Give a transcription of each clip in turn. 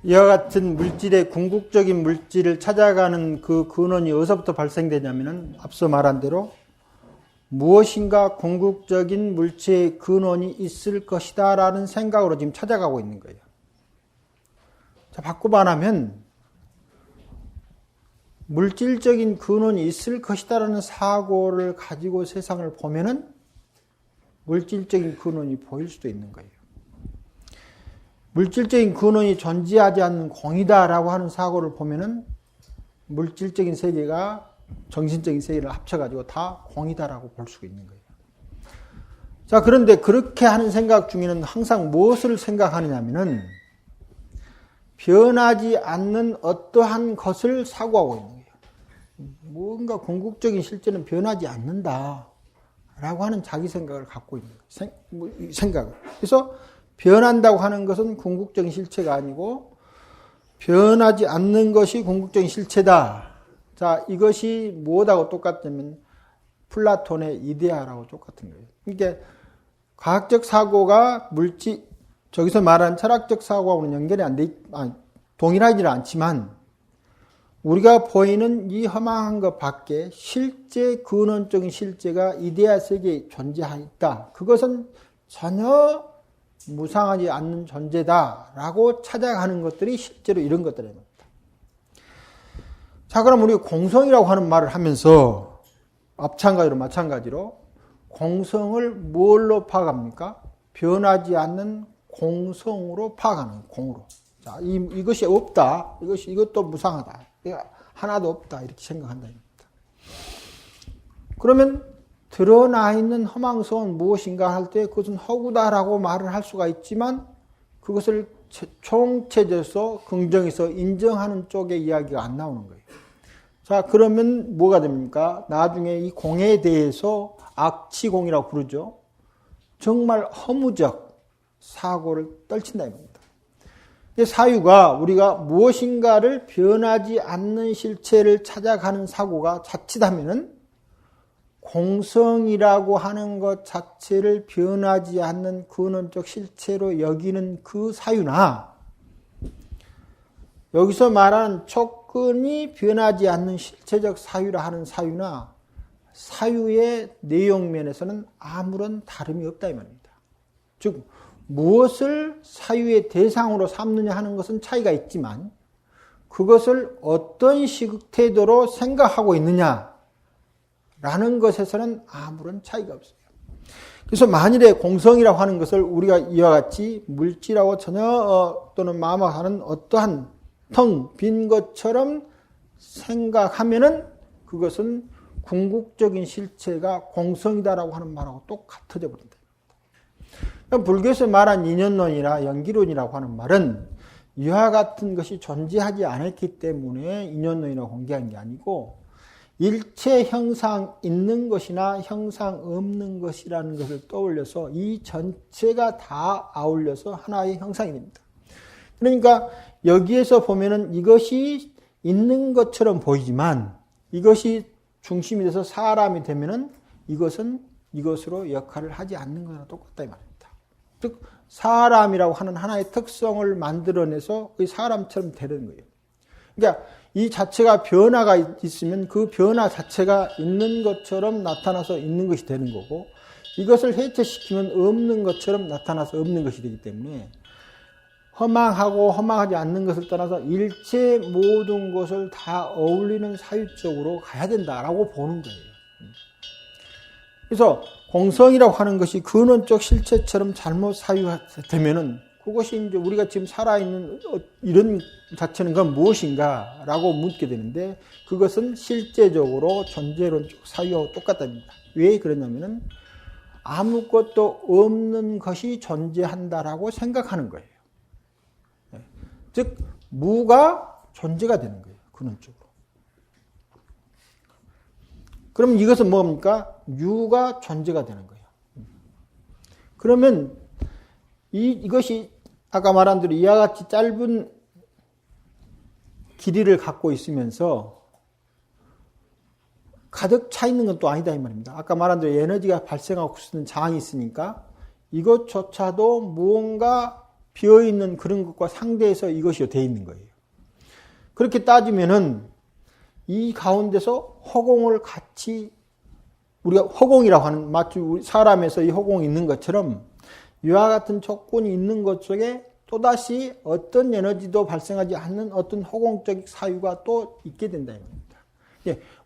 이와 같은 물질의 궁극적인 물질을 찾아가는 그 근원이 어디서부터 발생되냐면은 앞서 말한 대로 무엇인가 궁극적인 물질의 근원이 있을 것이다 라는 생각으로 지금 찾아가고 있는 거예요. 자, 바꿔 말하면 물질적인 근원이 있을 것이다 라는 사고를 가지고 세상을 보면은 물질적인 근원이 보일 수도 있는 거예요. 물질적인 근원이 존재하지 않는 공이다라고 하는 사고를 보면은 물질적인 세계가 정신적인 세계를 합쳐가지고 다 공이다라고 볼 수가 있는 거예요. 자, 그런데 그렇게 하는 생각 중에는 항상 무엇을 생각하느냐면은 변하지 않는 어떠한 것을 사고하고 있는 거예요. 뭔가 궁극적인 실제는 변하지 않는다라고 하는 자기 생각을 갖고 있는 거예요. 생각을. 그래서 변한다고 하는 것은 궁극적인 실체가 아니고 변하지 않는 것이 궁극적인 실체다. 자, 이것이 무엇하고 똑같냐면 플라톤의 이데아라고 똑같은 거예요. 그러니까 과학적 사고가 저기서 말하는 철학적 사고하고는 연결이 동일하지는 않지만 우리가 보이는 이 허망한 것 밖에 실제 근원적인 실제가 이데아 세계에 존재하였다. 그것은 전혀 무상하지 않는 존재다라고 찾아가는 것들이 실제로 이런 것들입니다. 자, 그럼 우리가 공성이라고 하는 말을 하면서 마찬가지로 공성을 뭘로 파악합니까? 변하지 않는 공성으로 파악하는 공으로. 자, 이것이 없다. 이것도 무상하다. 하나도 없다. 이렇게 생각한다. 그러면 드러나 있는 허망성은 무엇인가 할 때 그것은 허구다라고 말을 할 수가 있지만 그것을 총체적으로 긍정해서 인정하는 쪽의 이야기가 안 나오는 거예요. 자, 그러면 뭐가 됩니까? 나중에 이 공에 대해서 악치공이라고 부르죠. 정말 허무적 사고를 떨친다 이겁니다. 사유가 우리가 무엇인가를 변하지 않는 실체를 찾아가는 사고가 자칫하면은 공성이라고 하는 것 자체를 변하지 않는 근원적 실체로 여기는 그 사유나 여기서 말하는 촉근이 변하지 않는 실체적 사유라 하는 사유나 사유의 내용면에서는 아무런 다름이 없다 이 말입니다. 즉 무엇을 사유의 대상으로 삼느냐 하는 것은 차이가 있지만 그것을 어떤 태도로 생각하고 있느냐 라는 것에서는 아무런 차이가 없어요. 그래서 만일에 공성이라고 하는 것을 우리가 이와 같이 물질하고 전혀 또는 마음하는 어떠한 텅 빈 것처럼 생각하면은 그것은 궁극적인 실체가 공성이다라고 하는 말하고 똑같아져 버린다. 불교에서 말한 인연론이나 연기론이라고 하는 말은 이와 같은 것이 존재하지 않았기 때문에 인연론이라고 공개한 게 아니고 일체 형상 있는 것이나 형상 없는 것이라는 것을 떠올려서 이 전체가 다 아울려서 하나의 형상이 됩니다. 그러니까 여기에서 보면은 이것이 있는 것처럼 보이지만 이것이 중심이 돼서 사람이 되면은 이것은 이것으로 역할을 하지 않는 거나 똑같다 이 말입니다. 즉 사람이라고 하는 하나의 특성을 만들어내서 그 사람처럼 되는 거예요. 그러니까 이 자체가 변화가 있으면 그 변화 자체가 있는 것처럼 나타나서 있는 것이 되는 거고 이것을 해체시키면 없는 것처럼 나타나서 없는 것이 되기 때문에 허망하고 허망하지 않는 것을 떠나서 일체 모든 것을 다 어울리는 사유적으로 가야 된다라고 보는 거예요. 그래서 공성이라고 하는 것이 근원적 실체처럼 잘못 사유되면은 그것이 이제 우리가 지금 살아있는 이런 자체는 그건 무엇인가 라고 묻게 되는데 그것은 실제적으로 존재론적 사유하고 똑같답니다. 왜 그러냐면은 아무것도 없는 것이 존재한다라고 생각하는 거예요. 즉 무가 존재가 되는 거예요. 근원적으로. 그럼 이것은 뭡니까? 유가 존재가 되는 거예요. 그러면 이것이 아까 말한 대로 이와 같이 짧은 길이를 갖고 있으면서 가득 차 있는 건 또 아니다 이 말입니다. 아까 말한 대로 에너지가 발생하고 쓰는 장이 있으니까 이것조차도 무언가 비어있는 그런 것과 상대해서 이것이 되어 있는 거예요. 그렇게 따지면은 이 가운데서 허공을 같이 우리가 허공이라고 하는 마치 우리 사람에서 이 허공이 있는 것처럼 이와 같은 조건이 있는 것 속에 또다시 어떤 에너지도 발생하지 않는 어떤 허공적 사유가 또 있게 된다.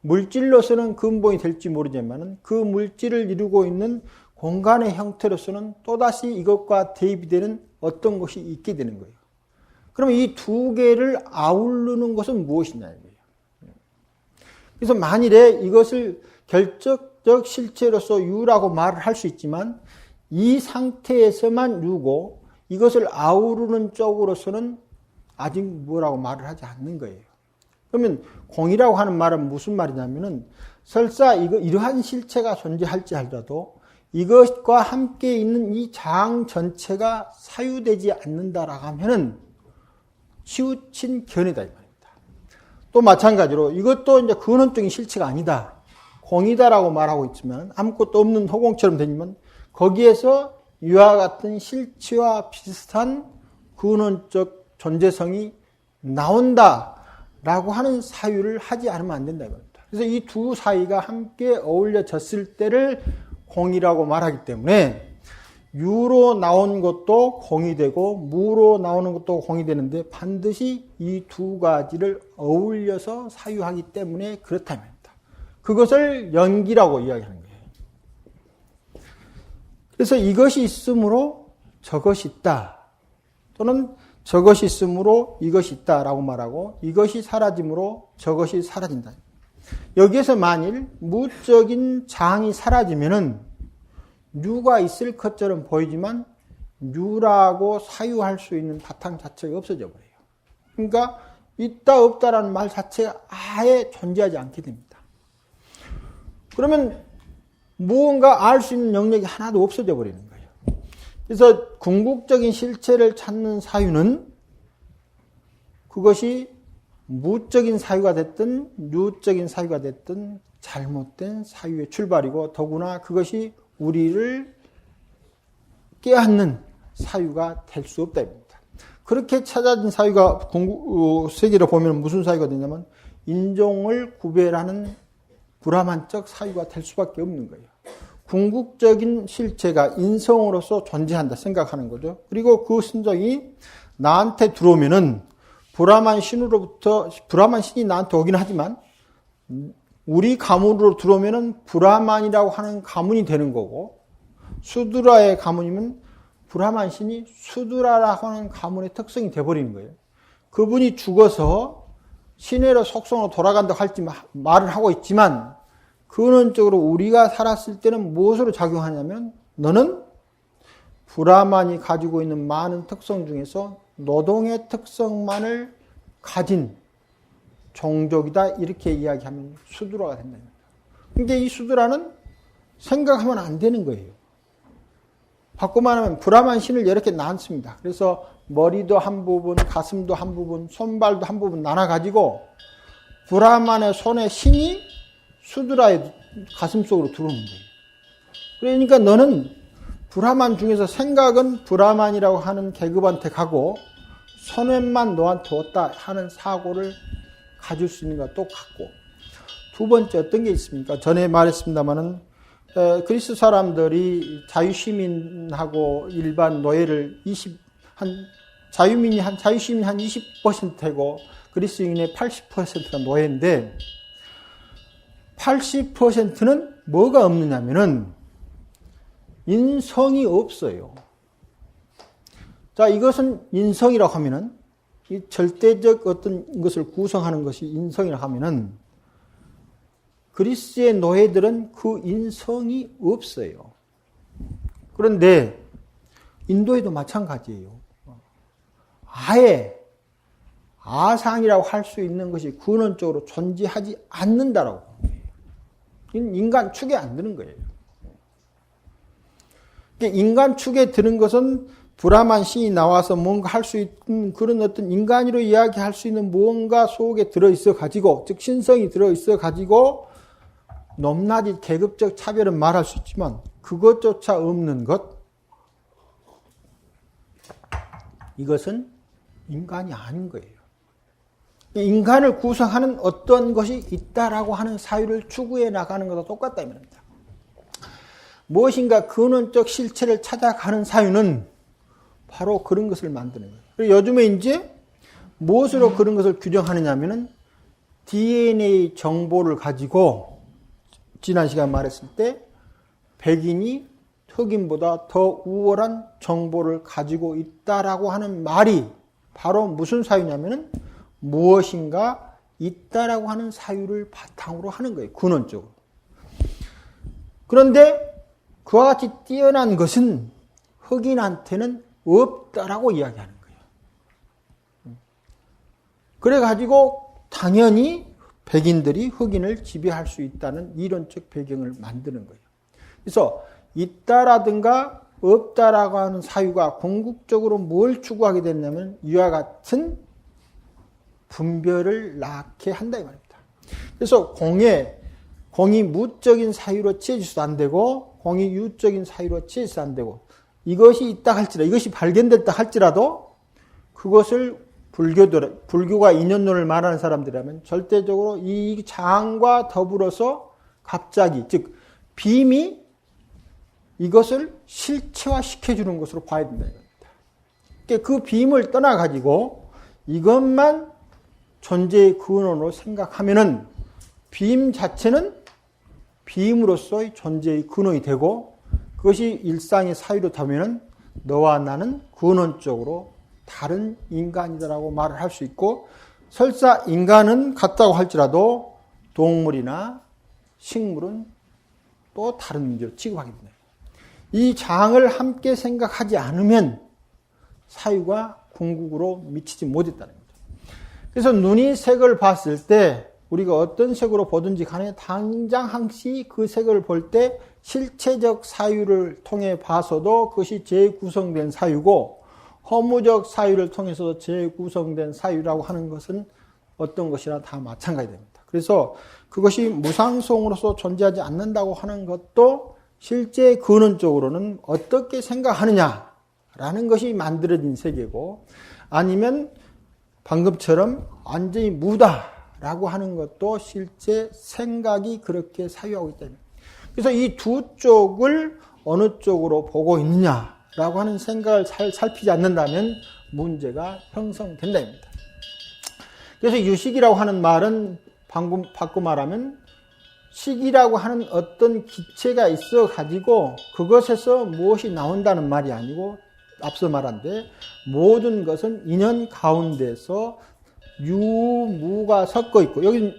물질로서는 근본이 될지 모르지만 그 물질을 이루고 있는 공간의 형태로서는 또다시 이것과 대입이 되는 어떤 것이 있게 되는 거예요. 그러면 이 두 개를 아우르는 것은 무엇이냐는 거예요. 그래서 만일에 이것을 결정적 실체로서 유라고 말을 할 수 있지만 이 상태에서만 유고 이것을 아우르는 쪽으로서는 아직 뭐라고 말을 하지 않는 거예요. 그러면 공이라고 하는 말은 무슨 말이냐면은 설사 이러한 실체가 존재할지 하더라도 이것과 함께 있는 이 장 전체가 사유되지 않는다라고 하면은 치우친 견해다 이 말입니다. 또 마찬가지로 이것도 이제 근원적인 실체가 아니다. 공이다라고 말하고 있지만 아무것도 없는 허공처럼 되지만 거기에서 이와 같은 실체와 비슷한 근원적 존재성이 나온다라고 하는 사유를 하지 않으면 안 된다 이 말입니다. 그래서 이 두 사이가 함께 어울려졌을 때를 공이라고 말하기 때문에 유로 나온 것도 공이 되고 무로 나오는 것도 공이 되는데 반드시 이 두 가지를 어울려서 사유하기 때문에 그렇다 말입니다. 그것을 연기라고 이야기하는 거예요. 그래서 이것이 있으므로 저것이 있다. 또는 저것이 있으므로 이것이 있다라고 말하고 이것이 사라짐으로 저것이 사라진다. 여기에서 만일 무적인 장이 사라지면은 유가 있을 것처럼 보이지만 유라고 사유할 수 있는 바탕 자체가 없어져 버려요. 그러니까 있다 없다라는 말 자체가 아예 존재하지 않게 됩니다. 그러면 무언가 알 수 있는 영역이 하나도 없어져 버리는 거예요. 그래서 궁극적인 실체를 찾는 사유는 그것이 무적인 사유가 됐든 유적인 사유가 됐든 잘못된 사유의 출발이고 더구나 그것이 우리를 깨닫는 사유가 될 수 없다 입니다. 그렇게 찾아진 사유가 세계로 보면 무슨 사유가 되냐면 인종을 구별하는 불화만적 사유가 될 수밖에 없는 거예요. 궁극적인 실체가 인성으로서 존재한다 생각하는 거죠. 그리고 그 신정이 나한테 들어오면은 브라만 신이 나한테 오긴 하지만 우리 가문으로 들어오면은 브라만이라고 하는 가문이 되는 거고 수드라의 가문이면 브라만 신이 수드라라고 하는 가문의 특성이 돼버리는 거예요. 그분이 죽어서 신의 속성으로 돌아간다고 할지 말을 하고 있지만 근원적으로 우리가 살았을 때는 무엇으로 작용하냐면 너는 브라만이 가지고 있는 많은 특성 중에서 노동의 특성만을 가진 종족이다 이렇게 이야기하면 수드라가 된다. 그러니까 이 수드라는 생각하면 안 되는 거예요. 바꿔 말하면 브라만 신을 이렇게 나눴습니다. 그래서 머리도 한 부분, 가슴도 한 부분, 손발도 한 부분 나눠가지고 브라만의 손에 신이 수드라의 가슴 속으로 들어오는 거예요. 그러니까 너는 브라만 중에서 생각은 브라만이라고 하는 계급한테 가고 손해만 너한테 왔다 하는 사고를 가질 수 있는 것과 똑같고 두 번째 어떤 게 있습니까? 전에 말했습니다마는 그리스 사람들이 자유시민하고 일반 노예를 자유시민이 한 20%고 그리스인의 80%가 노예인데 80%는 뭐가 없느냐면은 인성이 없어요. 자, 이것은 인성이라고 하면은 이 절대적 어떤 것을 구성하는 것이 인성이라고 하면은 그리스의 노예들은 그 인성이 없어요. 그런데 인도에도 마찬가지예요. 아예 아상이라고 할 수 있는 것이 근원적으로 존재하지 않는다라고. 인간 축에 안 드는 거예요. 인간 축에 드는 것은 브라만 신이 나와서 뭔가 할 수 있는 그런 어떤 인간으로 이야기할 수 있는 무언가 속에 들어있어 가지고, 즉 신성이 들어있어 가지고 높낮이 계급적 차별은 말할 수 있지만 그것조차 없는 것, 이것은 인간이 아닌 거예요. 인간을 구성하는 어떤 것이 있다라고 하는 사유를 추구해 나가는 것과 똑같다 이 말입니다. 무엇인가 근원적 실체를 찾아가는 사유는 바로 그런 것을 만드는 거예요. 그리고 요즘에 이제 무엇으로 그런 것을 규정하느냐 하면은 DNA 정보를 가지고 지난 시간 말했을 때 백인이 흑인보다 더 우월한 정보를 가지고 있다라고 하는 말이 바로 무슨 사유냐면은 무엇인가 있다라고 하는 사유를 바탕으로 하는 거예요. 근원적으로. 그런데 그와 같이 뛰어난 것은 흑인한테는 없다라고 이야기하는 거예요. 그래가지고 당연히 백인들이 흑인을 지배할 수 있다는 이론적 배경을 만드는 거예요. 그래서 있다라든가 없다라고 하는 사유가 궁극적으로 뭘 추구하게 됐냐면 이와 같은 분별을 낳게 한다 이 말입니다. 그래서 공이 무적인 사유로 취해져도 안 되고 공이 유적인 사유로 취해져도 안 되고 이것이 있다 할지라도 이것이 발견됐다 할지라도 그것을 불교가 인연론을 말하는 사람들이라면 절대적으로 이 장과 더불어서 갑자기 즉 빔이 이것을 실체화시켜주는 것으로 봐야 된다 이겁니다. 그 빔을 떠나가지고 이것만 존재의 근원으로 생각하면은 빔 자체는 빔으로서의 존재의 근원이 되고 그것이 일상의 사유로 타면은 너와 나는 근원적으로 다른 인간이다라고 말을 할 수 있고 설사 인간은 같다고 할지라도 동물이나 식물은 또 다른 문제로 취급하게 됩니다. 이 장을 함께 생각하지 않으면 사유가 궁극으로 미치지 못했다는 거죠. 그래서 눈이 색을 봤을 때 우리가 어떤 색으로 보든지 간에 당장 항시 그 색을 볼 때 실체적 사유를 통해 봐서도 그것이 재구성된 사유고 허무적 사유를 통해서 재구성된 사유라고 하는 것은 어떤 것이나 다 마찬가지 됩니다. 그래서 그것이 무상성으로서 존재하지 않는다고 하는 것도 실제 근원적으로는 어떻게 생각하느냐라는 것이 만들어진 세계고 아니면 방금처럼 완전히 무다라고 하는 것도 실제 생각이 그렇게 사유하고 있다. 그래서 이 두 쪽을 어느 쪽으로 보고 있느냐라고 하는 생각을 살피지 않는다면 문제가 형성된다입니다. 그래서 유식이라고 하는 말은 방금 바꿔 말하면 식이라고 하는 어떤 기체가 있어 가지고 그것에서 무엇이 나온다는 말이 아니고 앞서 말한데 모든 것은 인연 가운데서 유무가 섞어 있고 여기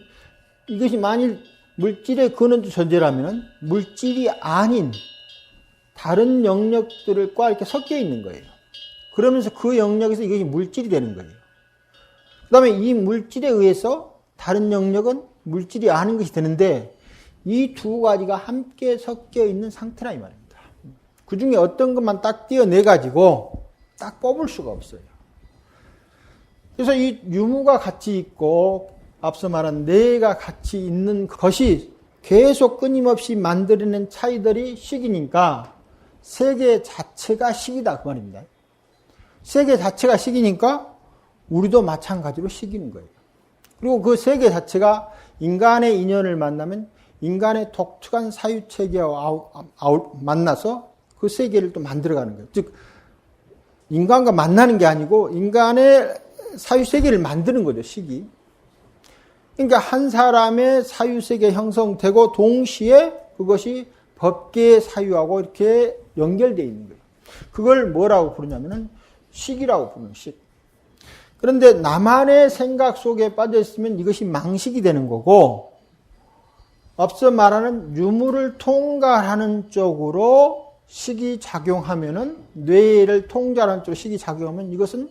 이것이 만일 물질의 근원적 존재라면 물질이 아닌 다른 영역들과 이렇게 섞여 있는 거예요. 그러면서 그 영역에서 이것이 물질이 되는 거예요. 그 다음에 이 물질에 의해서 다른 영역은 물질이 아닌 것이 되는데 이 두 가지가 함께 섞여 있는 상태라 이 말입니다. 그 중에 어떤 것만 딱 떼어내가지고 딱 뽑을 수가 없어요. 그래서 이 유무가 같이 있고 앞서 말한 뇌가 같이 있는 것이 계속 끊임없이 만들어낸 차이들이 식이니까 세계 자체가 식이다 그 말입니다. 세계 자체가 식이니까 우리도 마찬가지로 식이는 거예요. 그리고 그 세계 자체가 인간의 인연을 만나면 인간의 독특한 사유체계와 만나서 그 세계를 또 만들어가는 거예요. 즉 인간과 만나는 게 아니고 인간의 사유세계를 만드는 거죠. 식이. 그러니까 한 사람의 사유세계 형성되고 동시에 그것이 법계의 사유하고 이렇게 연결되어 있는 거예요. 그걸 뭐라고 부르냐면은 식이라고 부르는 식. 그런데 나만의 생각 속에 빠져 있으면 이것이 망식이 되는 거고 앞서 말하는 유무를 통달하는 쪽으로 식이 작용하면은 뇌를 통달하는 쪽으로 식이 작용하면 이것은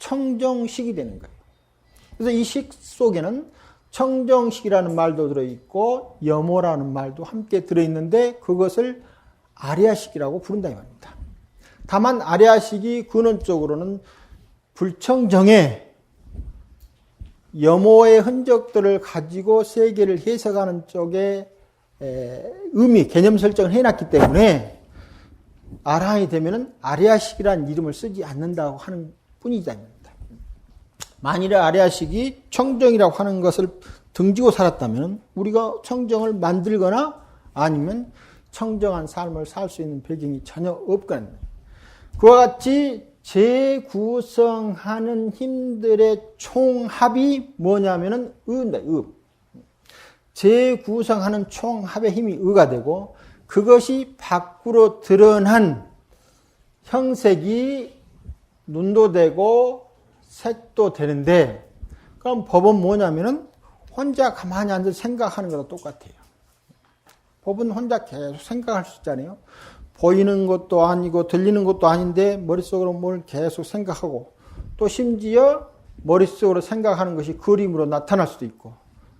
청정식이 되는 거예요. 그래서 이 식 속에는 청정식이라는 말도 들어있고 염호라는 말도 함께 들어있는데 그것을 아리아식이라고 부른다 이 말입니다. 다만 아리아식이 근원적으로는 불청정에 염호의 흔적들을 가지고 세계를 해석하는 쪽에 의미, 개념 설정을 해놨기 때문에 아라한이 되면은 아리아식이라는 이름을 쓰지 않는다고 하는 뿐이다. 만일에 아래아식이 청정이라고 하는 것을 등지고 살았다면 우리가 청정을 만들거나 아니면 청정한 삶을 살 수 있는 배경이 전혀 없거든요. 그와 같이 재구성하는 힘들의 총합이 뭐냐면은 의입니다. 의. 재구성하는 총합의 힘이 의가 되고 그것이 밖으로 드러난 형색이 눈도 되고 색도 되는데 그럼 법은 뭐냐면은 혼자 가만히 앉아서 생각하는 거랑 똑같아요. 법은 혼자 계속 생각할 수 있잖아요. 보이는 것도 아니고 들리는 것도 아닌데 머릿속으로 뭘 계속 생각하고 또 심지어 머릿속으로 생각하는 것이 그림으로 나타날 수도 있고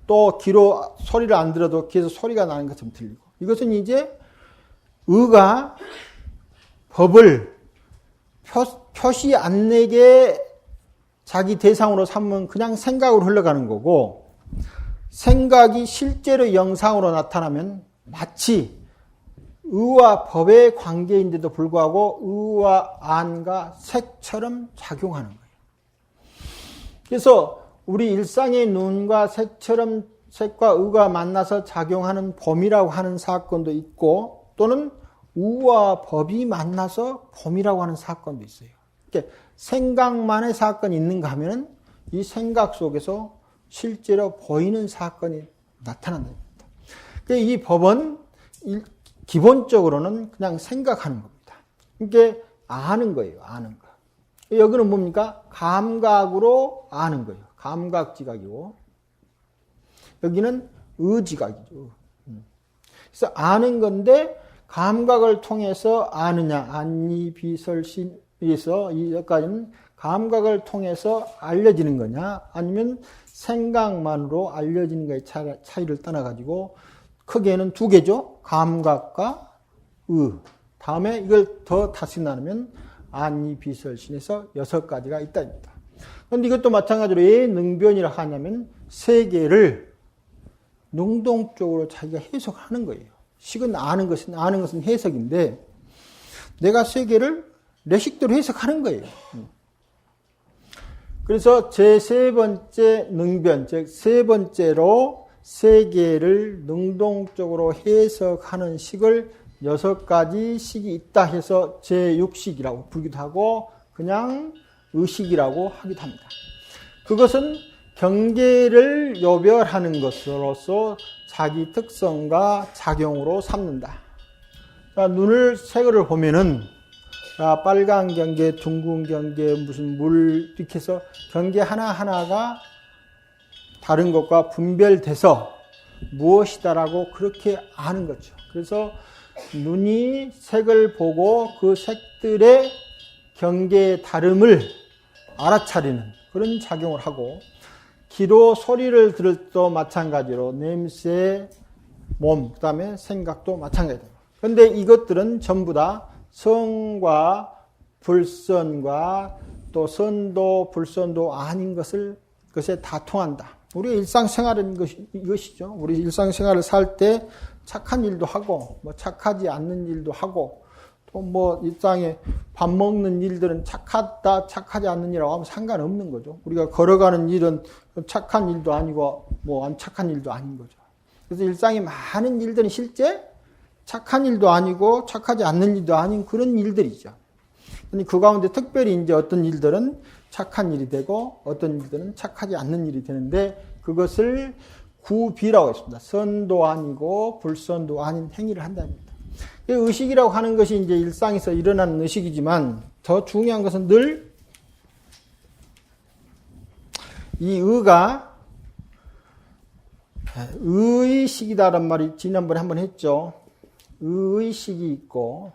또 귀로 소리를 안 들어도 귀에서 소리가 나는 것처럼 들리고 이것은 이제 의가 법을 표시 안 내게 자기 대상으로 삼으면 그냥 생각으로 흘러가는 거고 생각이 실제로 영상으로 나타나면 마치 의와 법의 관계인데도 불구하고 의와 안과 색처럼 작용하는 거예요. 그래서 우리 일상의 눈과 색처럼 색과 의가 만나서 작용하는 범이라고 하는 사건도 있고 또는 의와 법이 만나서 범이라고 하는 사건도 있어요. 그러니까 생각만의 사건이 있는가 하면은 이 생각 속에서 실제로 보이는 사건이 나타난다. 그러니까 이 법은 기본적으로는 그냥 생각하는 겁니다. 그러니까 아는 거예요. 아는 거. 여기는 뭡니까? 감각으로 아는 거예요. 감각지각이고 여기는 의지각이죠. 그래서 아는 건데 감각을 통해서 아느냐 안니 비설신에서 여기까지는 감각을 통해서 알려지는 거냐 아니면 생각만으로 알려지는 거의 차이를 떠나가지고 크게는 두 개죠. 감각과 의. 다음에 이걸 더 다시 나누면 안니 비설신에서 6가지가 있다입니다. 그런데 이것도 마찬가지로 왜 능변이라 하냐면 세계를 능동적으로 자기가 해석하는 거예요. 식은 아는 것은 해석인데 내가 세계를 내 식대로 해석하는 거예요. 그래서 제3번째 능변, 즉 세 번째로 세계를 능동적으로 해석하는 식을 6가지 식이 있다 해서 제6식이라고 부르기도 하고 그냥 의식이라고 하기도 합니다. 그것은 경계를 요별하는 것으로서 자기 특성과 작용으로 삼는다. 그러니까 눈을 색을 보면은 빨간 경계, 둥근 경계, 무슨 물 이렇게 해서 경계 하나하나가 다른 것과 분별돼서 무엇이다라고 그렇게 아는 거죠. 그래서 눈이 색을 보고 그 색들의 경계의 다름을 알아차리는 그런 작용을 하고 귀로 소리를 들을 때도 마찬가지로 냄새, 몸, 그 다음에 생각도 마찬가지입니다. 그런데 이것들은 전부 다 성과 불선과 또 선도, 불선도 아닌 것에 다 통한다. 우리 일상생활은 이것이죠. 우리 일상생활을 살 때 착한 일도 하고, 착하지 않는 일도 하고, 또 일상에 밥 먹는 일들은 착하다, 착하지 않는 일하고 하면 상관없는 거죠. 우리가 걸어가는 일은 착한 일도 아니고, 안 착한 일도 아닌 거죠. 그래서 일상에 많은 일들은 실제 착한 일도 아니고, 착하지 않는 일도 아닌 그런 일들이죠. 그 가운데 특별히 이제 어떤 일들은 착한 일이 되고, 어떤 일들은 착하지 않는 일이 되는데, 그것을 구비라고 했습니다. 선도 아니고, 불선도 아닌 행위를 한답니다. 의식이라고 하는 것이 이제 일상에서 일어나는 의식이지만 더 중요한 것은 늘 이 의가 의식이다라는 말이 지난번에 한번 했죠. 의식이 있고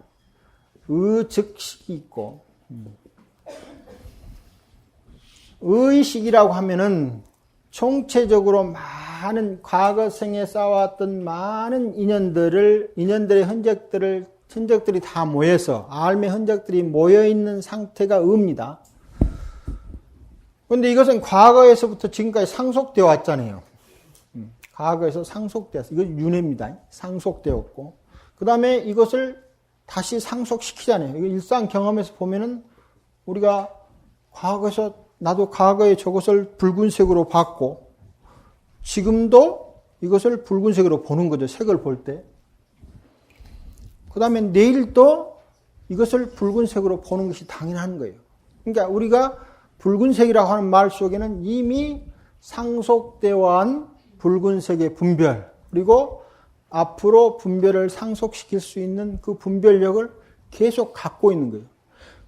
의즉식이 있고 의식이라고 하면은 총체적으로 많은 과거 생에 쌓아왔던 많은 인연들의 흔적들이 다 모여서, 알의 흔적들이 모여있는 상태가 의입니다. 그런데 이것은 과거에서부터 지금까지 상속되어 왔잖아요. 과거에서 상속되었어. 이건 윤회입니다. 상속되었고. 그 다음에 이것을 다시 상속시키잖아요. 일상 경험에서 보면은 우리가 과거에서 나도 과거에 저것을 붉은색으로 봤고 지금도 이것을 붉은색으로 보는 거죠. 색을 볼 때. 그 다음에 내일도 이것을 붉은색으로 보는 것이 당연한 거예요. 그러니까 우리가 붉은색이라고 하는 말 속에는 이미 상속되어 한 붉은색의 분별, 그리고 앞으로 분별을 상속시킬 수 있는 그 분별력을 계속 갖고 있는 거예요.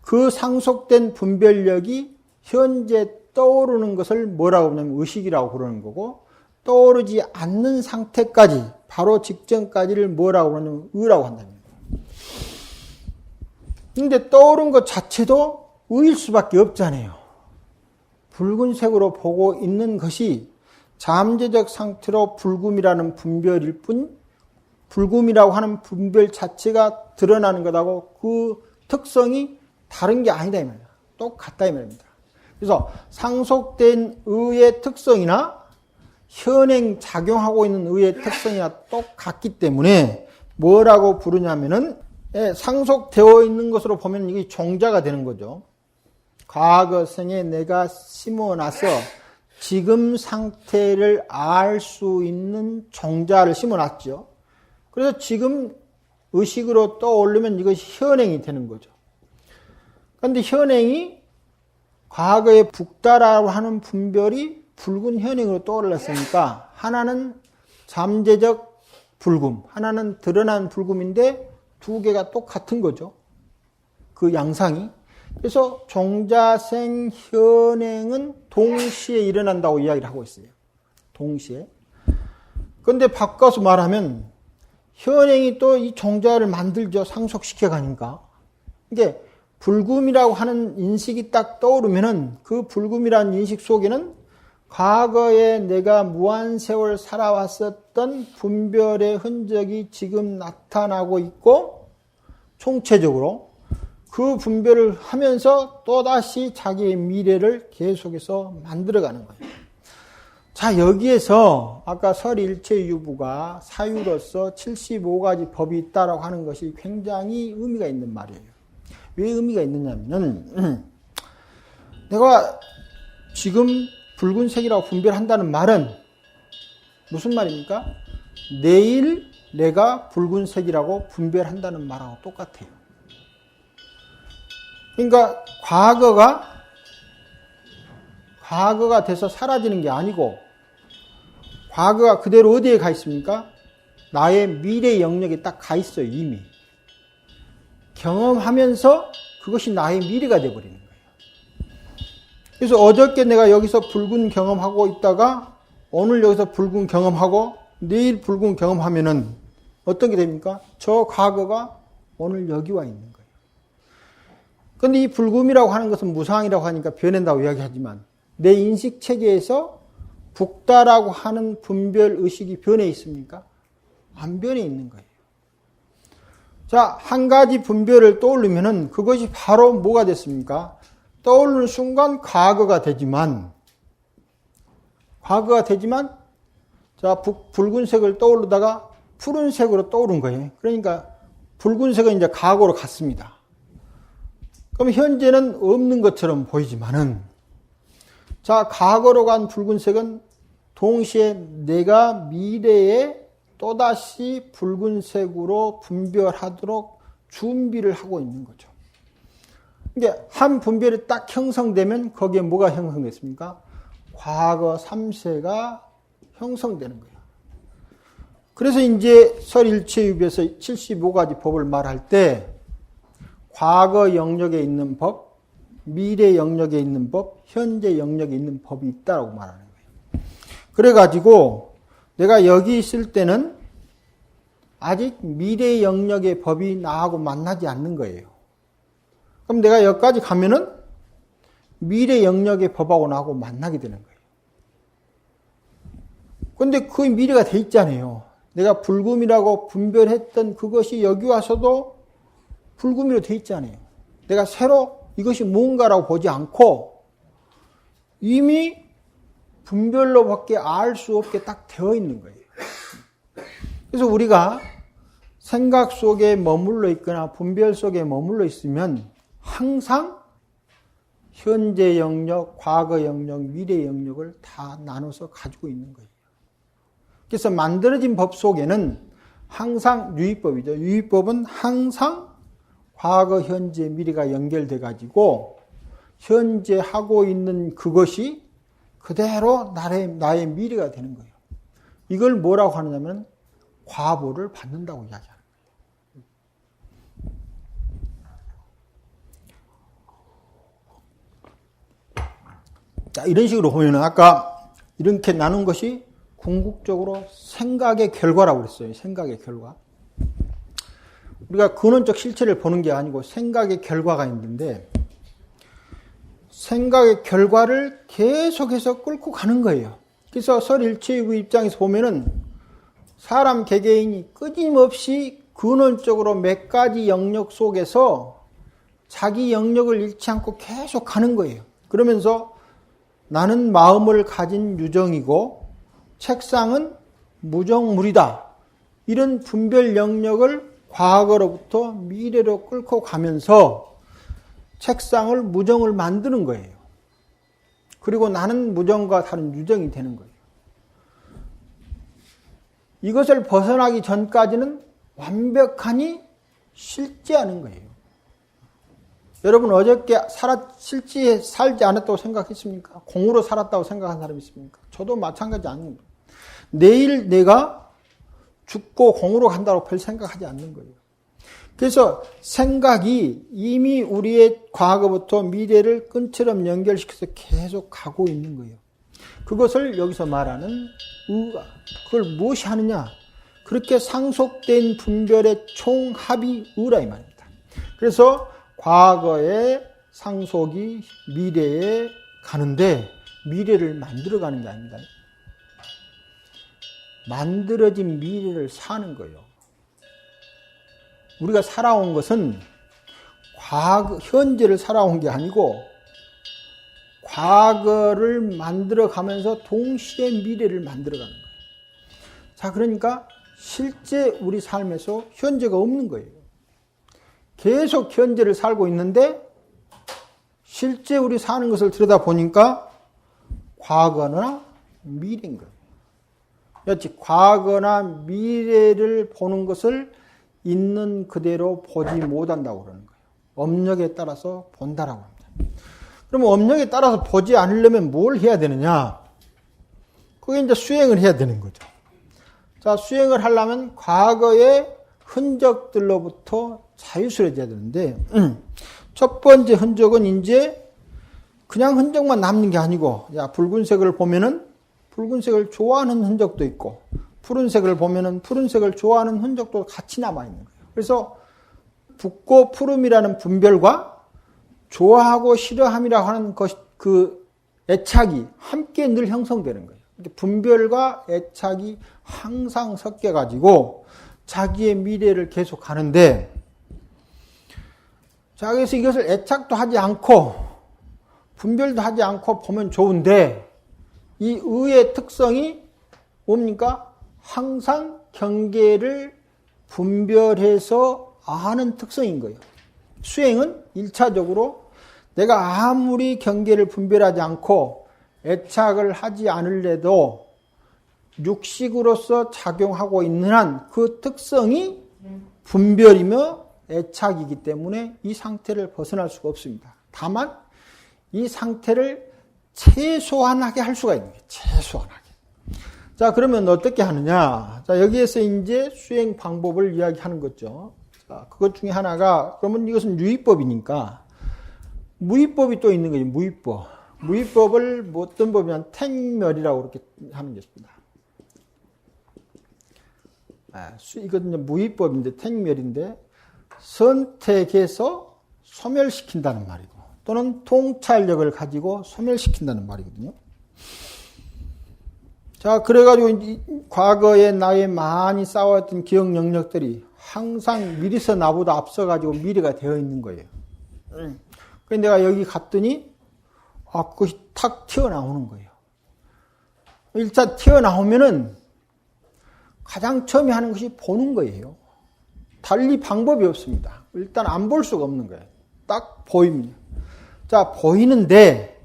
그 상속된 분별력이 현재 떠오르는 것을 뭐라고 하냐면 의식이라고 그러는 거고, 떠오르지 않는 상태까지, 바로 직전까지를 뭐라고 하냐면 의라고 한다는 거예요. 근데 떠오른 것 자체도 의일 수밖에 없잖아요. 붉은색으로 보고 있는 것이 잠재적 상태로 붉음이라는 분별일 뿐, 붉음이라고 하는 분별 자체가 드러나는 것하고 그 특성이 다른 게 아니다 이 말이야. 똑같다 이 말입니다. 그래서 상속된 의의 특성이나 현행 작용하고 있는 의의 특성이나 똑같기 때문에 뭐라고 부르냐면은 상속되어 있는 것으로 보면 이게 종자가 되는 거죠. 과거 생에 내가 심어놔서 지금 상태를 알 수 있는 종자를 심어놨죠. 그래서 지금 의식으로 떠오르면 이것이 현행이 되는 거죠. 그런데 현행이 과거의 북다라고 하는 분별이 붉은 현행으로 떠올랐으니까 하나는 잠재적 붉음, 하나는 드러난 붉음인데 두 개가 똑같은 거죠. 그 양상이. 그래서 종자생 현행은 동시에 일어난다고 이야기를 하고 있어요. 동시에. 그런데 바꿔서 말하면 현행이 또 이 종자를 만들죠. 상속시켜 가니까. 이게 붉음이라고 하는 인식이 딱 떠오르면은 그 붉음이라는 인식 속에는 과거에 내가 무한세월 살아왔었던 분별의 흔적이 지금 나타나고 있고, 총체적으로 그 분별을 하면서 또다시 자기의 미래를 계속해서 만들어가는 거예요. 자, 여기에서 아까 설일체유부가 사유로서 75가지 법이 있다라고 하는 것이 굉장히 의미가 있는 말이에요. 왜 의미가 있느냐면은 내가 지금 붉은색이라고 분별한다는 말은 무슨 말입니까? 내일 내가 붉은색이라고 분별한다는 말하고 똑같아요. 그러니까 과거가 돼서 사라지는 게 아니고, 과거가 그대로 어디에 가 있습니까? 나의 미래 영역에 딱 가 있어요, 이미. 경험하면서 그것이 나의 미래가 되어버리는 거예요. 그래서 어저께 내가 여기서 붉은 경험하고 있다가 오늘 여기서 붉은 경험하고 내일 붉은 경험하면은 어떤 게 됩니까? 저 과거가 오늘 여기 와 있는 거예요. 그런데 이 붉음이라고 하는 것은 무상이라고 하니까 변한다고 이야기하지만 내 인식 체계에서 북다라고 하는 분별 의식이 변해 있습니까? 안 변해 있는 거예요. 자, 한 가지 분별을 떠올리면은 그것이 바로 뭐가 됐습니까? 떠오르는 순간 과거가 되지만, 자, 붉은색을 떠오르다가 푸른색으로 떠오른 거예요. 그러니까 붉은색은 이제 과거로 갔습니다. 그럼 현재는 없는 것처럼 보이지만은, 자, 과거로 간 붉은색은 동시에 내가 미래에 또다시 붉은색으로 분별하도록 준비를 하고 있는 거죠. 이게 한 분별이 딱 형성되면 거기에 뭐가 형성됐습니까? 과거 3세가 형성되는 거예요. 그래서 이제 설일체유비에서 75가지 법을 말할 때 과거 영역에 있는 법, 미래 영역에 있는 법, 현재 영역에 있는 법이 있다고 말하는 거예요. 그래가지고 내가 여기 있을 때는 아직 미래 영역의 법이 나하고 만나지 않는 거예요. 그럼 내가 여기까지 가면은 미래 영역의 법하고 나하고 만나게 되는 거예요. 그런데 그 미래가 돼 있잖아요. 내가 붉음이라고 분별했던 그것이 여기 와서도 붉음이로 돼 있잖아요. 내가 새로 이것이 뭔가라고 보지 않고 이미 분별로밖에 알 수 없게 딱 되어 있는 거예요. 그래서 우리가 생각 속에 머물러 있거나 분별 속에 머물러 있으면 항상 현재 영역, 과거 영역, 미래 영역을 다 나눠서 가지고 있는 거예요. 그래서 만들어진 법 속에는 항상 유의법이죠. 유의법은 항상 과거, 현재, 미래가 연결돼 가지고 현재 하고 있는 그것이 그대로 나의 미래가 되는 거예요. 이걸 뭐라고 하느냐면 과보를 받는다고 이야기하는 거예요. 자, 이런 식으로 보면은 아까 이렇게 나눈 것이 궁극적으로 생각의 결과라고 그랬어요. 생각의 결과. 우리가 근원적 실체를 보는 게 아니고 생각의 결과가 있는데 생각의 결과를 계속해서 끌고 가는 거예요. 그래서 설일체의 입장에서 보면은 사람 개개인이 끊임없이 근원적으로 몇 가지 영역 속에서 자기 영역을 잃지 않고 계속 가는 거예요. 그러면서 나는 마음을 가진 유정이고 책상은 무정물이다. 이런 분별 영역을 과거로부터 미래로 끌고 가면서 책상을 무정을 만드는 거예요. 그리고 나는 무정과 다른 유정이 되는 거예요. 이것을 벗어나기 전까지는 완벽하니 실제하는 거예요. 여러분 어저께 실제 살지 않았다고 생각했습니까? 공으로 살았다고 생각한 사람이 있습니까? 저도 마찬가지 아닙니다. 내일 내가 죽고 공으로 간다고 별 생각하지 않는 거예요. 그래서 생각이 이미 우리의 과거부터 미래를 끈처럼 연결시켜서 계속 가고 있는 거예요. 그것을 여기서 말하는 의가, 그걸 무엇이 하느냐? 그렇게 상속된 분별의 총합이 의라 이 말입니다. 그래서 과거의 상속이 미래에 가는데 미래를 만들어가는 게 아닙니다. 만들어진 미래를 사는 거예요. 우리가 살아온 것은 현재를 살아온 게 아니고 과거를 만들어가면서 동시에 미래를 만들어가는 거예요. 자, 그러니까 실제 우리 삶에서 현재가 없는 거예요. 계속 현재를 살고 있는데 실제 우리 사는 것을 들여다보니까 과거나 미래인 거예요. 여치 과거나 미래를 보는 것을 있는 그대로 보지 못한다고 그러는 거예요. 업력에 따라서 본다라고 합니다. 그러면 업력에 따라서 보지 않으려면 뭘 해야 되느냐? 그게 이제 수행을 해야 되는 거죠. 자, 수행을 하려면 과거의 흔적들로부터 자유스러워져야 되는데, 첫 번째 흔적은 이제 그냥 흔적만 남는 게 아니고, 야, 붉은색을 보면은 붉은색을 좋아하는 흔적도 있고, 푸른색을 보면은 푸른색을 좋아하는 흔적도 같이 남아있는 거예요. 그래서 붉고 푸름이라는 분별과 좋아하고 싫어함이라고 하는 그 애착이 함께 늘 형성되는 거예요. 분별과 애착이 항상 섞여가지고 자기의 미래를 계속 가는데, 자, 그래서 이것을 애착도 하지 않고 분별도 하지 않고 보면 좋은데, 이 의의 특성이 뭡니까? 항상 경계를 분별해서 아는 특성인 거예요. 수행은 1차적으로 내가 아무리 경계를 분별하지 않고 애착을 하지 않을래도 육식으로서 작용하고 있는 한 그 특성이 분별이며 애착이기 때문에 이 상태를 벗어날 수가 없습니다. 다만 이 상태를 최소한하게 할 수가 있는 거예요. 최소한하게. 자, 그러면 어떻게 하느냐? 자, 여기에서 이제 수행 방법을 이야기하는 거죠. 자, 그것 중에 하나가, 그러면 이것은 유의법이니까 무의법이 또 있는 거죠. 무의법. 무의법을 뭐 어떤 법이냐면 택멸이라고 그렇게 하는 것입니다. 이것은 무의법인데 택멸인데 선택해서 소멸시킨다는 말이고 또는 통찰력을 가지고 소멸시킨다는 말이거든요. 자, 그래가지고 과거에 나의 많이 쌓아왔던 기억 영역들이 항상 미리서 나보다 앞서가지고 미래가 되어 있는 거예요. 그래서 내가 여기 갔더니 그것이 탁 튀어나오는 거예요. 일단 튀어나오면은 가장 처음에 하는 것이 보는 거예요. 달리 방법이 없습니다. 일단 안 볼 수가 없는 거예요. 딱 보입니다. 자, 보이는데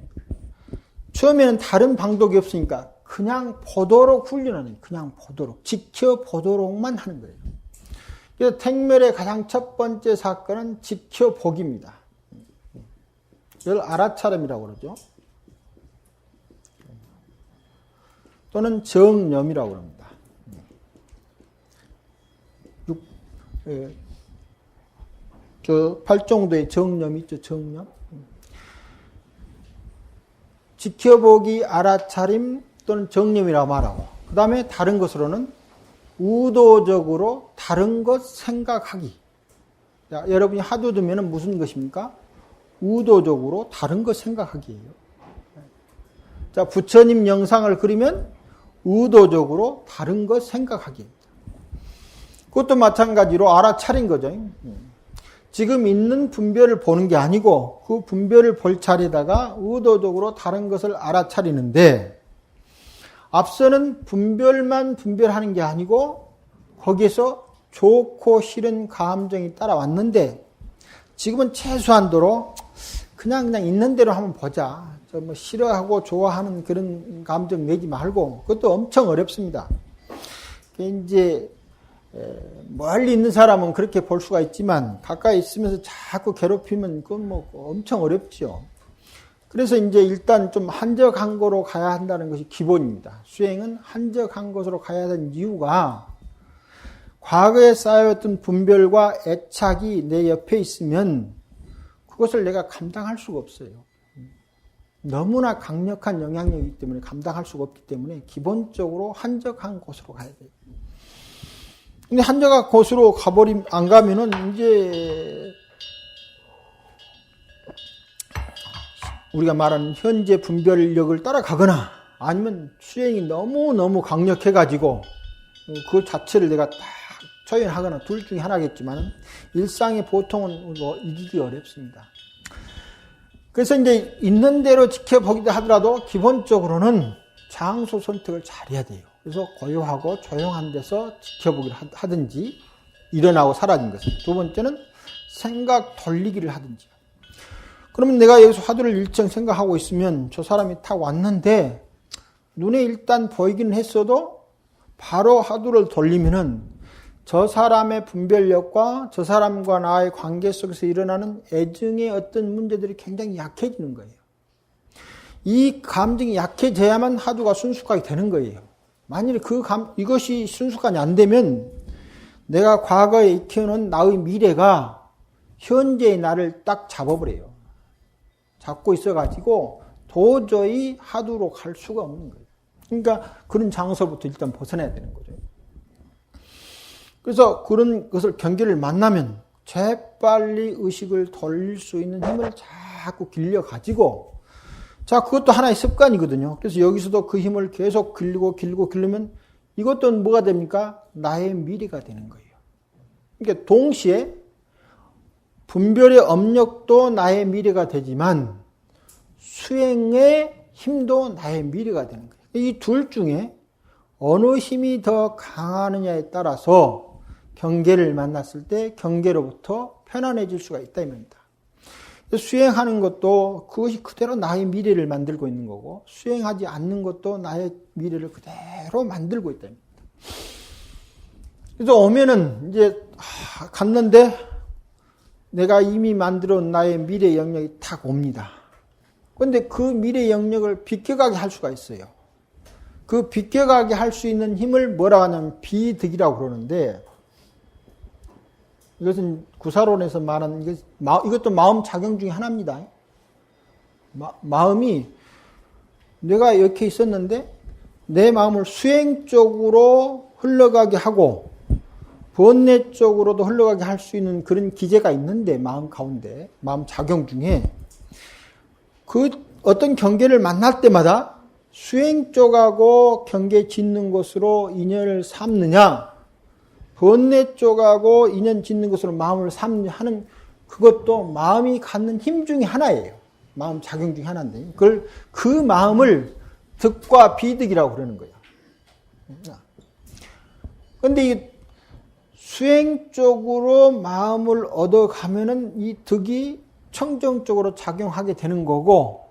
처음에는 다른 방법이 없으니까 그냥 보도록 훈련하는 거예요. 그냥 보도록, 지켜보도록만 하는 거예요. 그래서 택멸의 가장 첫 번째 사건은 지켜보기입니다. 이걸 알아차림이라고 그러죠. 또는 정념이라고 합니다. 저 팔정도의 정념이 있죠. 정념. 지켜보기, 알아차림 또는 정념이라고 말하고, 그 다음에 다른 것으로는 의도적으로 다른 것 생각하기. 자, 여러분이 하도 두면 무슨 것입니까? 의도적으로 다른 것 생각하기예요. 자, 부처님 영상을 그리면 의도적으로 다른 것 생각하기입니다. 그것도 마찬가지로 알아차린 거죠. 지금 있는 분별을 보는 게 아니고 그 분별을 볼 차례다가 의도적으로 다른 것을 알아차리는데, 앞서는 분별만 분별하는 게 아니고 거기에서 좋고 싫은 감정이 따라왔는데, 지금은 최소한도로 그냥 있는 대로 한번 보자. 저 뭐 싫어하고 좋아하는 그런 감정 내지 말고. 그것도 엄청 어렵습니다. 이제 멀리 있는 사람은 그렇게 볼 수가 있지만 가까이 있으면서 자꾸 괴롭히면 그건 뭐 엄청 어렵죠. 그래서 이제 일단 좀 한적한 곳으로 가야 한다는 것이 기본입니다. 수행은 한적한 곳으로 가야 하는 이유가, 과거에 쌓여왔던 분별과 애착이 내 옆에 있으면 그것을 내가 감당할 수가 없어요. 너무나 강력한 영향력이기 때문에 감당할 수가 없기 때문에 기본적으로 한적한 곳으로 가야 돼요. 근데 한적한 곳으로 안 가면은 이제 우리가 말하는 현재 분별력을 따라가거나 아니면 수행이 너무너무 강력해가지고 그 자체를 내가 딱 초연하거나 둘 중에 하나겠지만 일상의 보통은 뭐 이기기 어렵습니다. 그래서 이제 있는 대로 지켜보기도 하더라도 기본적으로는 장소 선택을 잘해야 돼요. 그래서 고요하고 조용한 데서 지켜보기를 하든지, 일어나고 사라진 것을. 두 번째는 생각 돌리기를 하든지. 그러면 내가 여기서 화두를 일정 생각하고 있으면 저 사람이 탁 왔는데 눈에 일단 보이긴 했어도 바로 화두를 돌리면은 저 사람의 분별력과 저 사람과 나의 관계 속에서 일어나는 애증의 어떤 문제들이 굉장히 약해지는 거예요. 이 감정이 약해져야만 화두가 순수하게 되는 거예요. 만일에 이것이 순수하게 안 되면 내가 과거에 익혀놓은 나의 미래가 현재의 나를 딱 잡아버려요. 잡고 있어가지고 도저히 화두로 갈 수가 없는 거예요. 그러니까 그런 장소부터 일단 벗어나야 되는 거죠. 그래서 그런 것을 경계를 만나면 재빨리 의식을 돌릴 수 있는 힘을 자꾸 길러가지고, 자, 그것도 하나의 습관이거든요. 그래서 여기서도 그 힘을 계속 길르면 이것도 뭐가 됩니까? 나의 미래가 되는 거예요. 그러니까 동시에 분별의 업력도 나의 미래가 되지만 수행의 힘도 나의 미래가 되는 거예요. 이 둘 중에 어느 힘이 더 강하느냐에 따라서 경계를 만났을 때 경계로부터 편안해질 수가 있다 이 말입니다. 수행하는 것도 그것이 그대로 나의 미래를 만들고 있는 거고, 수행하지 않는 것도 나의 미래를 그대로 만들고 있다 이 말입니다. 그래서 오면은 이제 갔는데 내가 이미 만들어 온 나의 미래 영역이 탁 옵니다. 그런데 그 미래 영역을 비껴가게 할 수가 있어요. 그 비껴가게 할 수 있는 힘을 뭐라고 하냐면 비득이라고 그러는데, 이것은 구사론에서 말하는 이것도 마음 작용 중에 하나입니다. 마음이 내가 이렇게 있었는데 내 마음을 수행 쪽으로 흘러가게 하고 번뇌 쪽으로도 흘러가게 할 수 있는 그런 기제가 있는데, 마음 가운데 마음 작용 중에 그 어떤 경계를 만날 때마다 수행 쪽하고 경계 짓는 것으로 인연을 삼느냐, 번뇌 쪽하고 인연 짓는 것으로 마음을 삼느냐 하는, 그것도 마음이 갖는 힘 중에 하나예요. 마음 작용 중에 하나인데 그 마음을 득과 비득이라고 그러는 거예요. 그런데 이 수행 쪽으로 마음을 얻어가면은 이 득이 청정적으로 작용하게 되는 거고,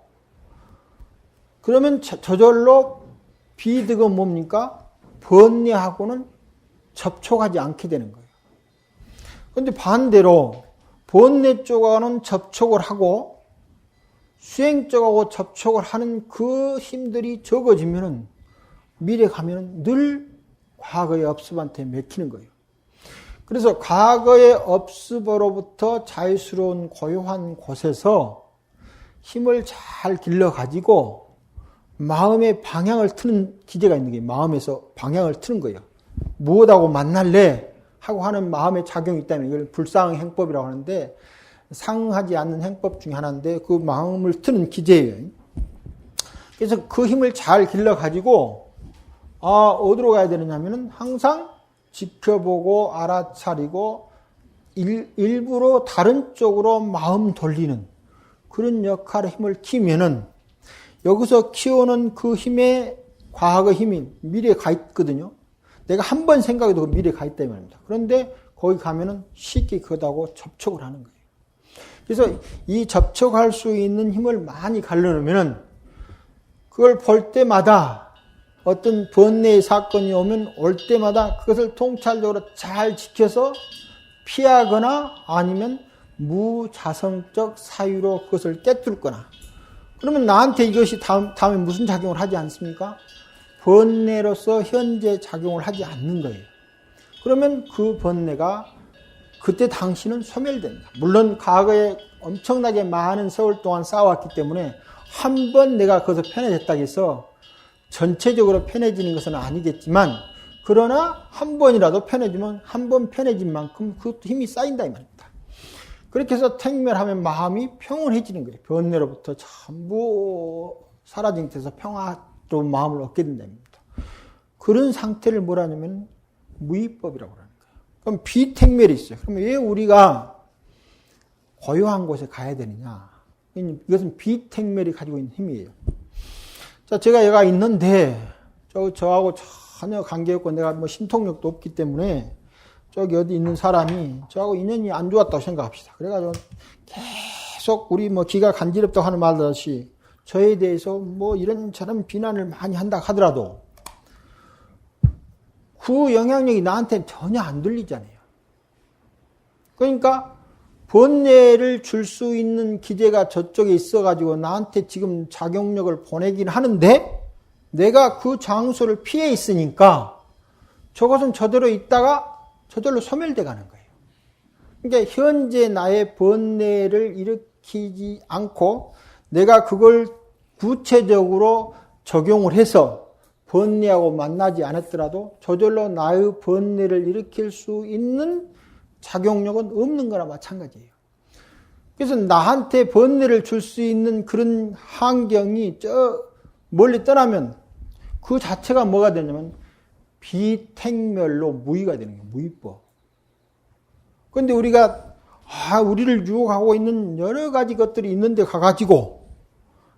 그러면 저절로 비득은 뭡니까? 번뇌하고는 접촉하지 않게 되는 거예요. 그런데 반대로 번뇌 쪽하고는 접촉을 하고 수행 쪽하고 접촉을 하는 그 힘들이 적어지면은 미래 가면은 늘 과거의 업습한테 맥히는 거예요. 그래서 과거의 업습으로부터 자유스러운 고요한 곳에서 힘을 잘 길러가지고 마음의 방향을 트는 기제가 있는 거예요. 마음에서 방향을 트는 거예요. 무엇하고 만날래? 하고 하는 마음의 작용이 있다면 이걸 불상행법이라고 하는데 상하지 않는 행법 중에 하나인데 그 마음을 트는 기제예요. 그래서 그 힘을 잘 길러가지고 어디로 가야 되느냐면은 항상 지켜보고 알아차리고 일부러 다른 쪽으로 마음 돌리는 그런 역할의 힘을 키우면은 여기서 키우는 그 힘에 과거 힘이 미래에 가 있거든요. 내가 한 번 생각해도 그 미래에 가 있다 이 말입니다. 그런데 거기 가면은 쉽게 그것하고 접촉을 하는 거예요. 그래서 이 접촉할 수 있는 힘을 많이 갈라놓으면은 그걸 볼 때마다 어떤 번뇌의 사건이 오면 올 때마다 그것을 통찰적으로 잘 지켜서 피하거나 아니면 무자성적 사유로 그것을 깨뚫거나 그러면 나한테 이것이 다음에 무슨 작용을 하지 않습니까? 번뇌로서 현재 작용을 하지 않는 거예요. 그러면 그 번뇌가 그때 당시는 소멸됩니다. 물론 과거에 엄청나게 많은 세월 동안 쌓아왔기 때문에 한 번 내가 거기서 편해졌다고 해서 전체적으로 편해지는 것은 아니겠지만 그러나 한 번이라도 편해지면 한 번 편해진 만큼 그 힘이 쌓인다 이 말입니다. 그렇게 해서 택멸하면 마음이 평온해지는 거예요. 번뇌로부터 전부 사라진 데서 평화로운 마음을 얻게 된답니다. 그런 상태를 뭐라 하냐면 무위법이라고 하는 거예요. 그럼 비택멸이 있어요. 그러면 왜 우리가 고요한 곳에 가야 되느냐? 이것은 비택멸이 가지고 있는 힘이에요. 자, 제가 얘가 있는데 저하고 전혀 관계없고 내가 뭐 신통력도 없기 때문에 저기 어디 있는 사람이 저하고 인연이 안 좋았다고 생각합시다. 그래가지고 계속 우리 뭐 기가 간지럽다고 하는 말듯이 저에 대해서 뭐 이런저런 비난을 많이 한다 하더라도 그 영향력이 나한테는 전혀 안 들리잖아요. 그러니까 번뇌를 줄 수 있는 기제가 저쪽에 있어가지고 나한테 지금 작용력을 보내긴 하는데 내가 그 장소를 피해 있으니까 저것은 저대로 있다가 저절로 소멸돼 가는 거예요. 그러니까 현재 나의 번뇌를 일으키지 않고 내가 그걸 구체적으로 적용을 해서 번뇌하고 만나지 않았더라도 저절로 나의 번뇌를 일으킬 수 있는 작용력은 없는 거나 마찬가지예요. 그래서 나한테 번뇌를 줄 수 있는 그런 환경이 저 멀리 떠나면 그 자체가 뭐가 되냐면 비택멸로 무의가 되는 거예요. 무의법. 그런데 우리가 우리를 유혹하고 있는 여러 가지 것들이 있는데 가가지고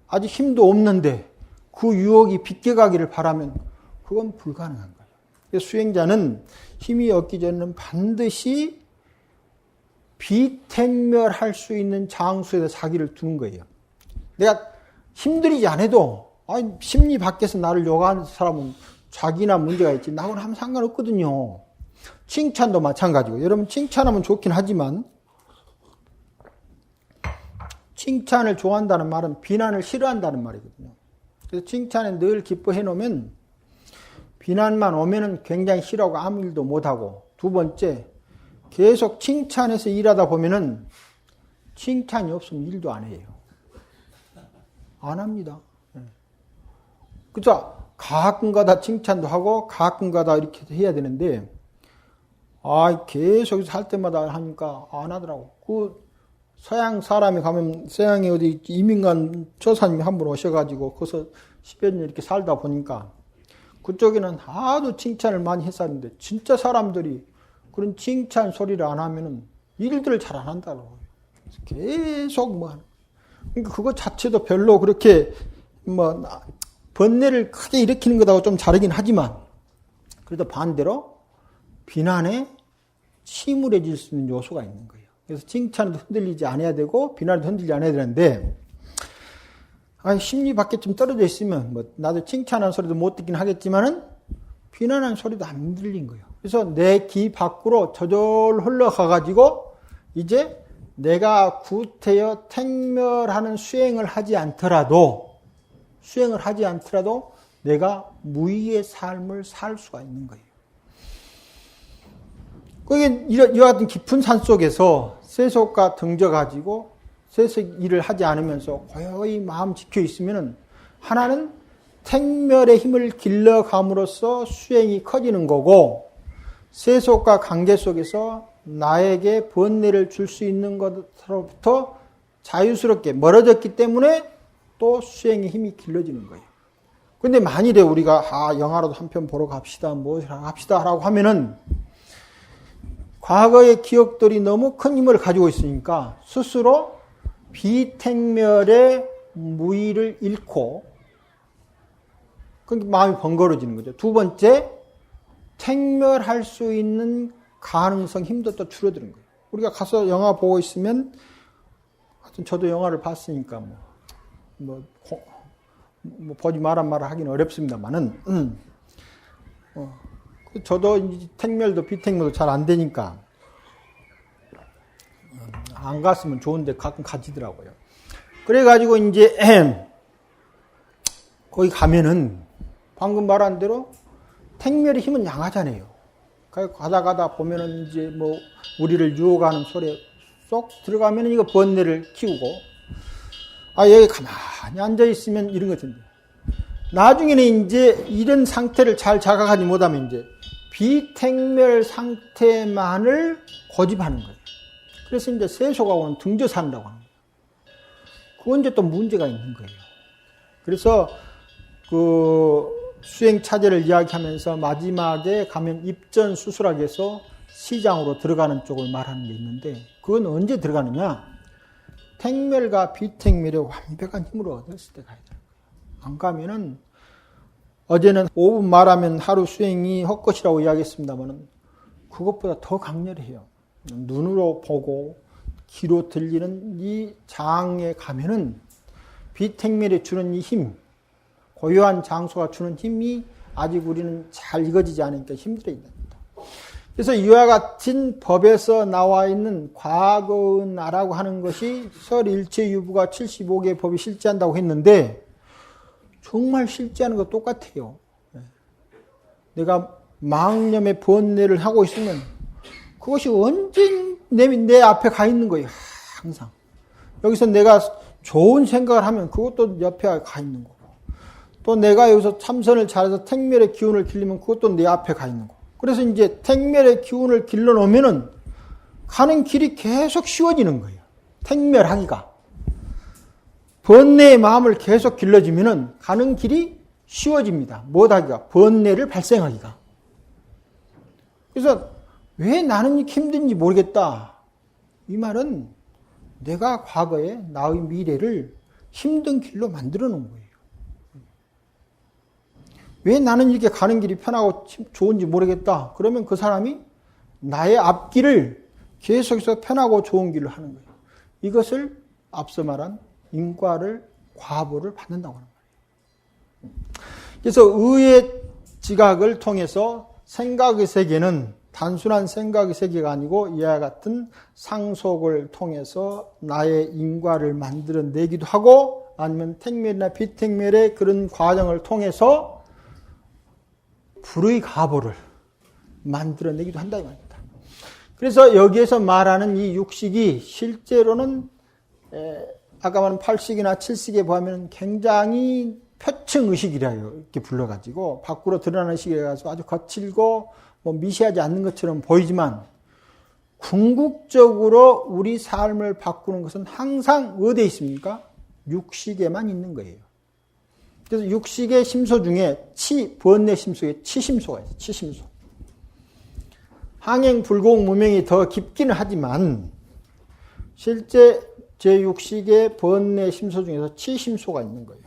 아직 힘도 없는데 그 유혹이 비껴가기를 바라면 그건 불가능한 거예요. 그래서 수행자는 힘이 없기 전에는 반드시 비택멸할 수 있는 장소에다 자기를 두는 거예요. 내가 힘들이지 않아도 심리 밖에서 나를 요구하는 사람은 자기나 문제가 있지 나하고는 아무 상관없거든요. 칭찬도 마찬가지고 여러분 칭찬하면 좋긴 하지만 칭찬을 좋아한다는 말은 비난을 싫어한다는 말이거든요. 그래서 칭찬에 늘 기뻐해 놓으면 비난만 오면은 굉장히 싫어하고 아무 일도 못하고 두 번째 계속 칭찬해서 일하다 보면은 칭찬이 없으면 일도 안 해요. 안 합니다. 그죠? 가끔가다 칭찬도 하고 가끔가다 이렇게 해야 되는데 계속 할 때마다 하니까 안 하더라고. 그 서양 사람이 가면 서양에 어디 이민간 조사님이 한 분 오셔가지고 거기서 10여 년 이렇게 살다 보니까 그쪽에는 아주 칭찬을 많이 했었는데 진짜 사람들이 그런 칭찬 소리를 안 하면은 일들을 잘 안 한다고. 계속 뭐 하는. 그러니까 그거 자체도 별로 그렇게 뭐 번뇌를 크게 일으키는 것하고 좀 다르긴 하지만 그래도 반대로 비난에 침울해질 수 있는 요소가 있는 거예요. 그래서 칭찬도 흔들리지 않아야 되고 비난도 흔들리지 않아야 되는데 심리 밖에 좀 떨어져 있으면 뭐 나도 칭찬하는 소리도 못 듣긴 하겠지만은 비난하는 소리도 안 들린 거예요. 그래서 내 귀 밖으로 저절로 흘러가가지고 이제 내가 구태여 택멸하는 수행을 하지 않더라도 내가 무의의 삶을 살 수가 있는 거예요. 그게 이와 같은 깊은 산 속에서 세속과 등져가지고 세속 일을 하지 않으면서 고요히 마음 지켜 있으면은 하나는 택멸의 힘을 길러감으로써 수행이 커지는 거고 세속과 관계 속에서 나에게 번뇌를 줄 수 있는 것으로부터 자유스럽게 멀어졌기 때문에 또 수행의 힘이 길러지는 거예요. 근데 만일에 우리가 영화라도 한 편 보러 갑시다, 합시다 라고 하면은 과거의 기억들이 너무 큰 힘을 가지고 있으니까 스스로 비택멸의 무의를 잃고 그러니까 마음이 번거로워지는 거죠. 두 번째, 택멸할 수 있는 가능성, 힘도 또 줄어드는 거예요. 우리가 가서 영화 보고 있으면 하여튼 저도 영화를 봤으니까 보지 마라 하기는 어렵습니다만은 저도 이제 택멸도 비택멸도 잘 안 되니까 안 갔으면 좋은데 가끔 가지더라고요. 그래가지고 이제 거기 가면은 방금 말한 대로 택멸의 힘은 양하잖아요. 가다 보면은 이제 우리를 유혹하는 소리에 쏙 들어가면은 이거 번뇌를 키우고 여기 가만히 앉아 있으면 이런 것 같은데 나중에는 이제 이런 상태를 잘 자각하지 못하면 이제 비택멸 상태만을 고집하는 거예요. 그래서 이제 세속가 오는 등져 산다고 하는 거예요. 그건 이제 또 문제가 있는 거예요. 그래서 수행 차제를 이야기하면서 마지막에 가면 입전 수술학에서 시장으로 들어가는 쪽을 말하는 게 있는데 그건 언제 들어가느냐? 택멸과 비택멸의 완벽한 힘을 얻었을 때 가야 되는 거예요. 안 가면은 어제는 5분 말하면 하루 수행이 헛것이라고 이야기했습니다만 그것보다 더 강렬해요. 눈으로 보고 귀로 들리는 이 장에 가면은 비택멸이 주는 이 힘, 고요한 장소가 주는 힘이 아직 우리는 잘 익어지지 않으니까 힘들어진다. 그래서 이와 같은 법에서 나와 있는 과거의 나라고 하는 것이 설일체유부가 75개의 법이 실제한다고 했는데 정말 실제하는 거 똑같아요. 내가 망념의 번뇌를 하고 있으면 그것이 언제 내 앞에 가 있는 거예요. 항상. 여기서 내가 좋은 생각을 하면 그것도 옆에 가 있는 거고 또 내가 여기서 참선을 잘해서 택멸의 기운을 길리면 그것도 내 앞에 가 있는 거고 그래서 이제 택멸의 기운을 길러 놓으면은 가는 길이 계속 쉬워지는 거예요. 택멸하기가. 번뇌의 마음을 계속 길러주면은 가는 길이 쉬워집니다. 못하기가. 번뇌를 발생하기가. 그래서 왜 나는 이렇게 힘든지 모르겠다. 이 말은 내가 과거에 나의 미래를 힘든 길로 만들어 놓은 거예요. 왜 나는 이렇게 가는 길이 편하고 좋은지 모르겠다. 그러면 그 사람이 나의 앞길을 계속해서 편하고 좋은 길로 하는 거예요. 이것을 앞서 말한 인과를, 과보를 받는다고 하는 거예요. 그래서 의의 지각을 통해서 생각의 세계는 단순한 생각의 세계가 아니고 이와 같은 상속을 통해서 나의 인과를 만들어내기도 하고 아니면 택멸이나 비택멸의 그런 과정을 통해서 불의 가보를 만들어내기도 한다 이 말입니다. 그래서 여기에서 말하는 이 육식이 실제로는 아까 말한 8식이나 7식에 보면 굉장히 표층의식이라 이렇게 불러가지고 밖으로 드러나는 식에 가서 아주 거칠고 미시하지 않는 것처럼 보이지만 궁극적으로 우리 삶을 바꾸는 것은 항상 어디에 있습니까? 육식에만 있는 거예요. 그래서 육식의 심소 중에 번뇌 심소에 치심소가 있어요. 치심소. 항행 불공 무명이 더 깊기는 하지만 실제 제6식의 번뇌 심소 중에서 치심소가 있는 거예요.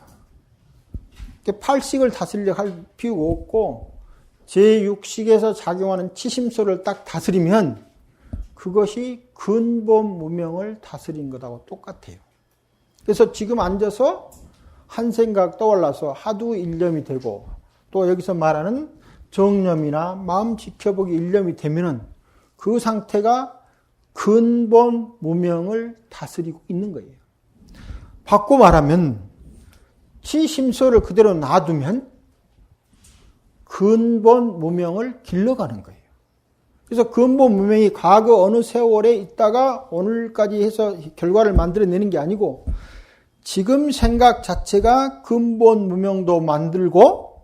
8식을 다스리려 할 필요가 없고 제6식에서 작용하는 치심소를 딱 다스리면 그것이 근본 무명을 다스린 것하고 똑같아요. 그래서 지금 앉아서 한 생각 떠올라서 하두 일념이 되고 또 여기서 말하는 정념이나 마음 지켜보기 일념이 되면은 그 상태가 근본 무명을 다스리고 있는 거예요. 바꿔 말하면 지심소를 그대로 놔두면 근본 무명을 길러가는 거예요. 그래서 근본 무명이 과거 어느 세월에 있다가 오늘까지 해서 결과를 만들어내는 게 아니고 지금 생각 자체가 근본 무명도 만들고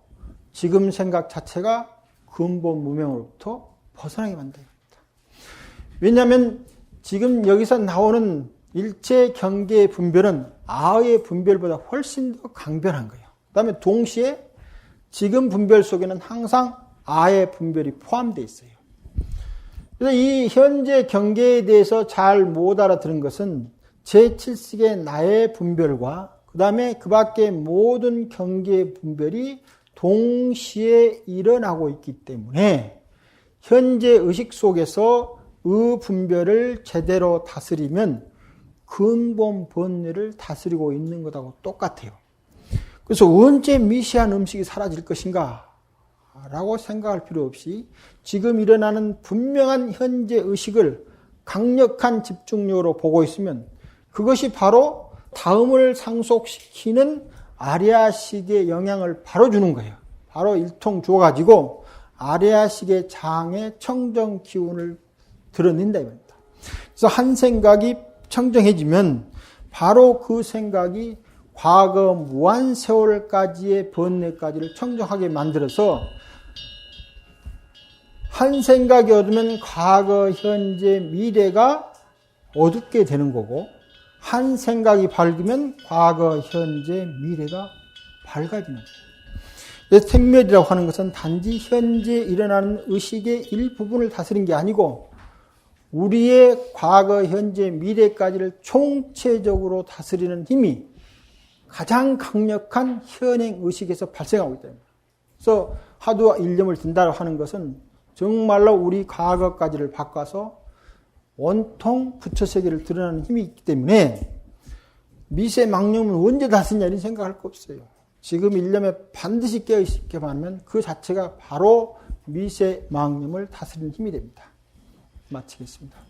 지금 생각 자체가 근본 무명으로부터 벗어나게 만듭니다. 왜냐하면 지금 여기서 나오는 일체 경계의 분별은 아의 분별보다 훨씬 더 강변한 거예요. 그 다음에 동시에 지금 분별 속에는 항상 아의 분별이 포함되어 있어요. 그래서 이 현재 경계에 대해서 잘 못 알아들은 것은 제7식의 나의 분별과 그 다음에 그 밖의 모든 경계의 분별이 동시에 일어나고 있기 때문에 현재 의식 속에서 의 분별을 제대로 다스리면 근본 본뇌를 다스리고 있는 것하고 똑같아요. 그래서 언제 미시한 음식이 사라질 것인가? 라고 생각할 필요 없이 지금 일어나는 분명한 현재 의식을 강력한 집중력으로 보고 있으면 그것이 바로 다음을 상속시키는 아리아식의 영향을 바로 주는 거예요. 바로 일통 주어가지고 아리아식의 장의 청정 기운을 드러낸다 이 말입니다. 그래서 한 생각이 청정해지면 바로 그 생각이 과거 무한 세월까지의 번뇌까지를 청정하게 만들어서 한 생각이 어두면 과거, 현재, 미래가 어둡게 되는 거고 한 생각이 밝으면 과거, 현재, 미래가 밝아지는 거예요. 그래서 생멸이라고 하는 것은 단지 현재 일어나는 의식의 일부분을 다스린 게 아니고 우리의 과거, 현재, 미래까지를 총체적으로 다스리는 힘이 가장 강력한 현행 의식에서 발생하고 있다. 그래서 하두 일념을 든다고 하는 것은 정말로 우리 과거까지를 바꿔서 원통 부처세계를 드러나는 힘이 있기 때문에 미세망념은 언제 다스리냐 이런 생각할 거 없어요. 지금 일념에 반드시 깨어있게만 하면 그 자체가 바로 미세망념을 다스리는 힘이 됩니다. 마치겠습니다.